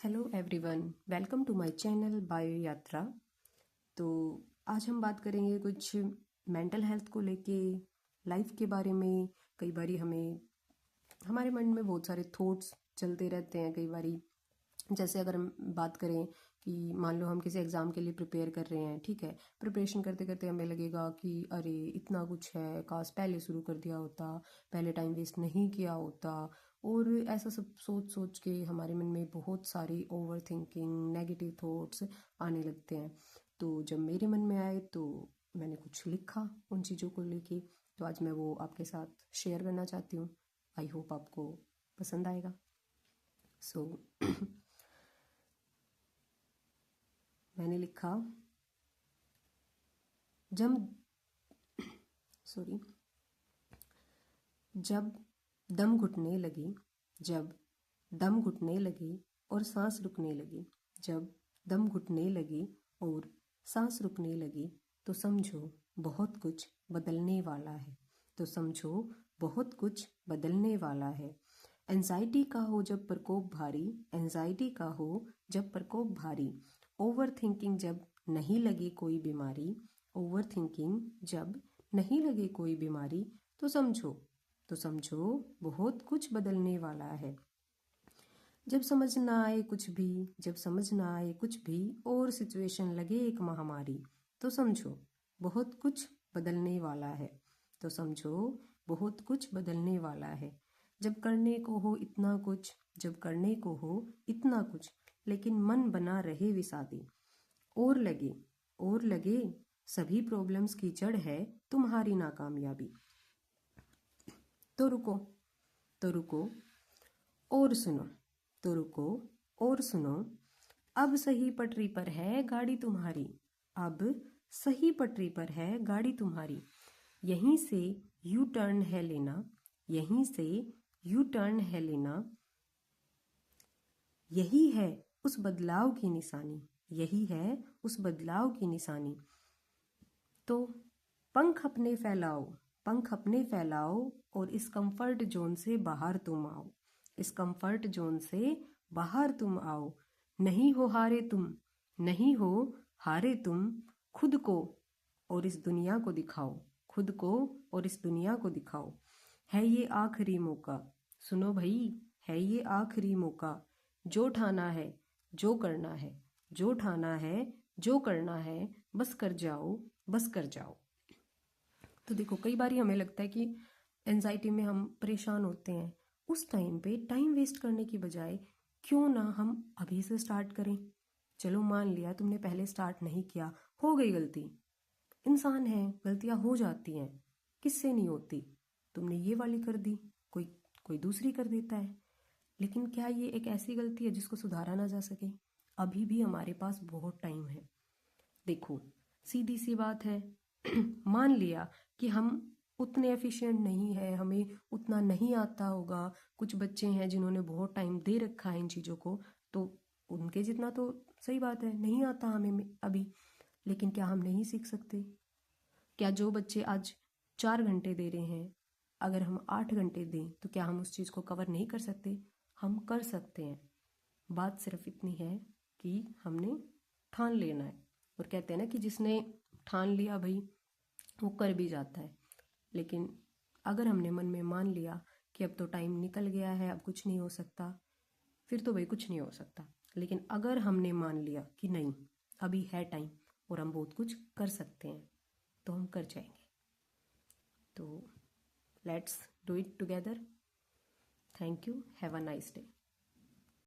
Hello everyone, welcome to my channel bio Yatra. तो आज हम बात करेंगे कुछ मेंटल हेल्थ को लेके, लाइफ के बारे में। कई बारी हमारे मन में बहुत सारे थॉट्स चलते रहते हैं। कई बारी जैसे अगर हम बात करें कि मान लो हम किसी एग्ज़ाम के लिए प्रिपेयर कर रहे हैं, ठीक है। प्रिपरेशन करते करते हमें लगेगा कि अरे इतना कुछ है, काश पहले शुरू कर दिया होता, पहले टाइम वेस्ट नहीं किया होता। और ऐसा सब सोच सोच के हमारे मन में बहुत सारी ओवर थिंकिंग, नेगेटिव थॉट्स आने लगते हैं। तो जब मेरे मन में आए तो मैंने कुछ लिखा उन चीज़ों को लेके। तो आज मैं वो आपके साथ शेयर करना चाहती हूँ। आई होप आपको पसंद आएगा। सो मैंने लिखा, जब सॉरी जब दम घुटने लगी, जब दम घुटने लगी और सांस रुकने लगी, जब दम घुटने लगी और सांस रुकने लगी, तो समझो बहुत कुछ बदलने वाला है। तो समझो बहुत कुछ बदलने वाला है। एंजाइटी का हो जब प्रकोप भारी, एंजाइटी का हो जब प्रकोप भारी, ओवर थिंकिंग जब नहीं लगे कोई बीमारी, ओवर थिंकिंग जब नहीं लगे कोई बीमारी, तो समझो बहुत कुछ बदलने वाला है। जब समझ ना आए कुछ भी, जब समझ ना आए कुछ भी और सिचुएशन लगे एक महामारी, तो समझो बहुत कुछ बदलने वाला है। तो समझो बहुत कुछ बदलने वाला है। जब करने को हो इतना कुछ, जब करने को हो इतना कुछ, लेकिन मन बना रहे विषादी, और लगे सभी प्रॉब्लम्स की जड़ है तुम्हारी नाकामयाबी। तो रुको, तो रुको और सुनो, तो रुको और सुनो, अब सही पटरी पर है गाड़ी तुम्हारी, अब सही पटरी पर है गाड़ी तुम्हारी। यहीं से यू टर्न है लेना, यहीं से यू टर्न है लेना। यही है उस बदलाव की निशानी, यही है उस बदलाव की निशानी। तो पंख अपने फैलाओ, पंख अपने फैलाओ और इस कंफर्ट जोन से बाहर तुम आओ, इस कंफर्ट जोन से बाहर तुम आओ। नहीं हो हारे तुम, नहीं हो हारे तुम, खुद को और इस दुनिया को दिखाओ, खुद को और इस दुनिया को दिखाओ। है ये आखिरी मौका, सुनो भाई, है ये आखिरी मौका। जो ठाना है, जो करना है, जो ठाना है, जो करना है, बस कर जाओ, बस कर जाओ। तो देखो, कई बार हमें लगता है कि एंजाइटी में हम परेशान होते हैं। उस टाइम पे टाइम वेस्ट करने की बजाय क्यों ना हम अभी से स्टार्ट करें। चलो मान लिया तुमने पहले स्टार्ट नहीं किया, हो गई गलती, इंसान है, गलतियां हो जाती हैं, किससे नहीं होती। तुमने ये वाली कर दी, कोई कोई दूसरी कर देता है। लेकिन क्या ये एक ऐसी गलती है जिसको सुधारा ना जा सके? अभी भी हमारे पास बहुत टाइम है। देखो, सीधी सी बात है, मान लिया कि हम उतने एफिशिएंट नहीं है, हमें उतना नहीं आता होगा। कुछ बच्चे हैं जिन्होंने बहुत टाइम दे रखा है इन चीज़ों को, तो उनके जितना तो सही बात है, नहीं आता हमें अभी। लेकिन क्या हम नहीं सीख सकते? क्या जो बच्चे आज 4 घंटे दे रहे हैं, अगर हम 8 घंटे दें तो क्या हम उस चीज़ को कवर नहीं कर सकते? हम कर सकते हैं। बात सिर्फ इतनी है कि हमने ठान लेना है। और कहते हैं ना कि जिसने ठान लिया भाई वो कर भी जाता है। लेकिन अगर हमने मन में मान लिया कि अब तो टाइम निकल गया है, अब कुछ नहीं हो सकता, फिर तो भाई कुछ नहीं हो सकता। लेकिन अगर हमने मान लिया कि नहीं, अभी है टाइम और हम बहुत कुछ कर सकते हैं, तो हम कर जाएंगे। तो let's do it together. Thank you, have a nice day.